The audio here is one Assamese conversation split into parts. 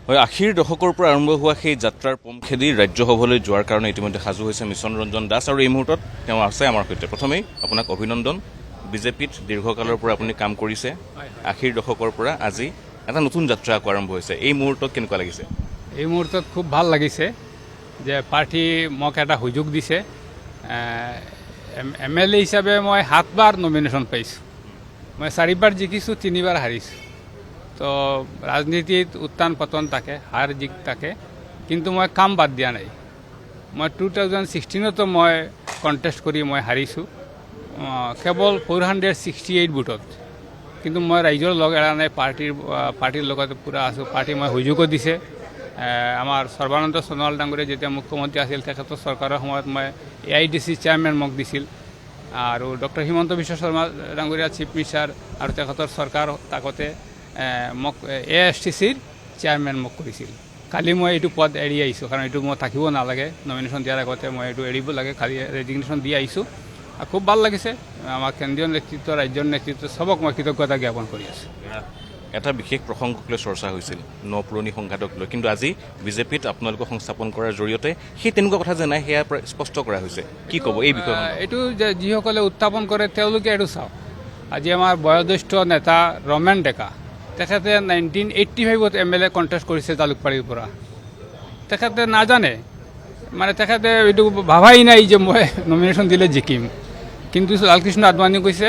হয় ৮০ৰ দশকৰ পৰা আৰম্ভ হোৱা সেই যাত্ৰাৰ পম খেদি ৰাজ্যসভালৈ যোৱাৰ কাৰণে ইতিমধ্যে সাজু হৈছে মিছন ৰঞ্জন দাস আৰু এই মুহূৰ্তত তেওঁ আছে আমাৰ সৈতে। প্ৰথমেই আপোনাক অভিনন্দন। বিজেপিত দীৰ্ঘকালৰ পৰা আপুনি কাম কৰিছে। ৮০ৰ দশকৰ পৰা আজি এটা নতুন যাত্ৰা আকৌ আৰম্ভ হৈছে। এই মুহূৰ্তত কেনেকুৱা লাগিছে? এই মুহূৰ্তত খুব ভাল লাগিছে যে পাৰ্টি মোক এটা সুযোগ দিছে। MLA হিচাপে মই 7বাৰ নমিনেশ্যন পাইছোঁ। মই 4বাৰ জিকিছোঁ, 3বাৰ হাৰিছোঁ। তো ৰাজনীতিত উত্থান পতন থাকে, হাৰ জিক থাকে, কিন্তু মই কাম বাদ দিয়া নাই। মই 2016তো মই কণ্টেষ্ট কৰি মই হাৰিছোঁ কেৱল 468 ভোটত। কিন্তু মই ৰাইজৰ লগ এৰা নাই, পাৰ্টিৰ লগত পূৰা আছোঁ। পাৰ্টি মই সুযোগো দিছে। আমাৰ সৰ্বানন্দ সোণোৱাল ডাঙৰীয়া যেতিয়া মুখ্যমন্ত্ৰী আছিল তেখেতৰ চৰকাৰৰ সময়ত মই AIDC চেয়াৰমেন মোক দিছিল, আৰু ডক্টৰ হিমন্ত বিশ্ব শৰ্মা ডাঙৰীয়া চিফ মিনিষ্টাৰ আৰু তেখেতৰ চৰকাৰ আগতে মোক AISTCৰ চেয়াৰমেন মোক কৰিছিল। কালি মই এইটো পদ এৰি আহিছোঁ, কাৰণ এইটো মই থাকিব নালাগে। নমিনেশ্যন দিয়াৰ আগতে মই এইটো এৰিব লাগে, খালি ৰেজিগনেশ্যন দি আহিছোঁ। খুব ভাল লাগিছে। আমাৰ কেন্দ্ৰীয় নেতৃত্ব, ৰাজ্যৰ নেতৃত্ব চবক মই কৃতজ্ঞতা জ্ঞাপন কৰি আছোঁ। এটা বিশেষ প্ৰসংগক লৈ চৰ্চা হৈছিল, পুৰণি সংঘাতক লৈ, কিন্তু আজি বিজেপিত আপোনালোকক সংস্থাপন কৰাৰ জৰিয়তে সেই তেনেকুৱা কথা যে নাই সেয়া স্পষ্ট কৰা হৈছে। কি ক'ব এই বিষয়ে? এইটো যিসকলে উত্থাপন কৰে তেওঁলোকে এইটো চাওক। আজি আমাৰ বয়োজ্যেষ্ঠ নেতা ৰমেন ডেকা, তেখেতে 1985ত MLA কণ্টেষ্ট কৰিছে জালুকবাৰীৰ পৰা। তেখেতে নাজানে, মানে তেখেতে এইটো ভাবাই নাই যে মই নমিনেশ্যন দিলে জিকিম। কিন্তু লালকৃষ্ণ আদৱানীয়ে কৈছে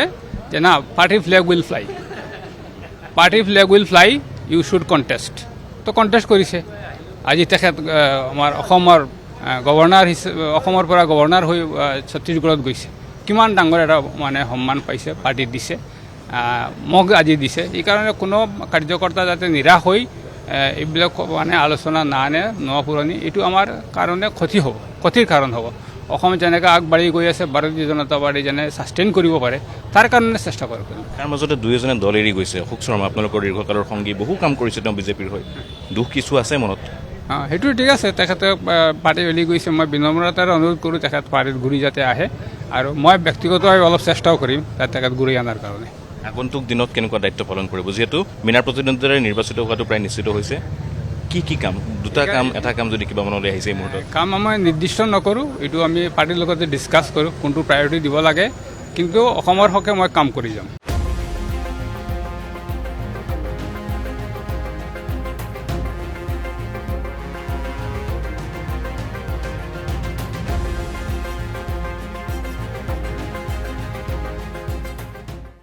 যে না, পাৰ্টিৰ ফ্লেগ উইল ফ্লাই, পাৰ্টিৰ flag will fly, you should contest. তো কণ্টেষ্ট কৰিছে। আজি তেখেত আমাৰ অসমৰ গভৰ্ণৰ অসমৰ পৰা গভৰ্ণৰ হৈ ছত্তীশগড়ত গৈছে। কিমান ডাঙৰ এটা মানে সন্মান পাইছে, পাৰ্টিত দিছে, মোক আজি দিছে। এইকাৰণে কোনো কাৰ্যকৰ্তা যাতে নিৰাশ হৈ এইবিলাক মানে আলোচনা নানে পুৰণি, এইটো আমাৰ কাৰণে ক্ষতিৰ কাৰণ হ'ব। অসম যেনেকৈ আগবাঢ়ি গৈ আছে, ভাৰতীয় জনতা পাৰ্টি যেনে ছাষ্টেইন কৰিব পাৰে, তাৰ কাৰণে চেষ্টা কৰিব। তাৰ মাজতে দুই এজনে দল এৰি গৈছে। অশোক শৰ্মা আপোনালোকৰ দীৰ্ঘকালৰ সংগী, বহু কাম কৰিছে তেওঁ বিজেপিৰ হৈ। দুখ কিছু আছে মনত? সেইটো ঠিক আছে। তেখেতে পাৰ্টি এৰি গৈছে। মই বিনম্ৰতাৰে অনুৰোধ কৰোঁ তেখেত পাৰ্টিত ঘূৰি যাতে আহে, আৰু মই ব্যক্তিগতভাৱে অলপ চেষ্টাও কৰিম তেখেত ঘূৰি অনাৰ কাৰণে। আগন্তুক দিনত কেনেকুৱা দায়িত্ব পালন কৰিব? যিহেতু বিনা প্ৰতিদ্বন্দ্বিতাৰে নিৰ্বাচিত হোৱাটো প্ৰায় নিশ্চিত হৈছে। কি কাম? দুটা কাম, এটা কাম যদি কিবা মনলৈ আহিছে এই মুহূৰ্তত? কাম আমি নিৰ্দিষ্ট নকৰোঁ, এইটো আমি পাৰ্টিৰ লগতে ডিছকাছ কৰোঁ কোনটো প্ৰায়ৰিটি দিব লাগে, কিন্তু অসমৰ হকে মই কাম কৰি যাম।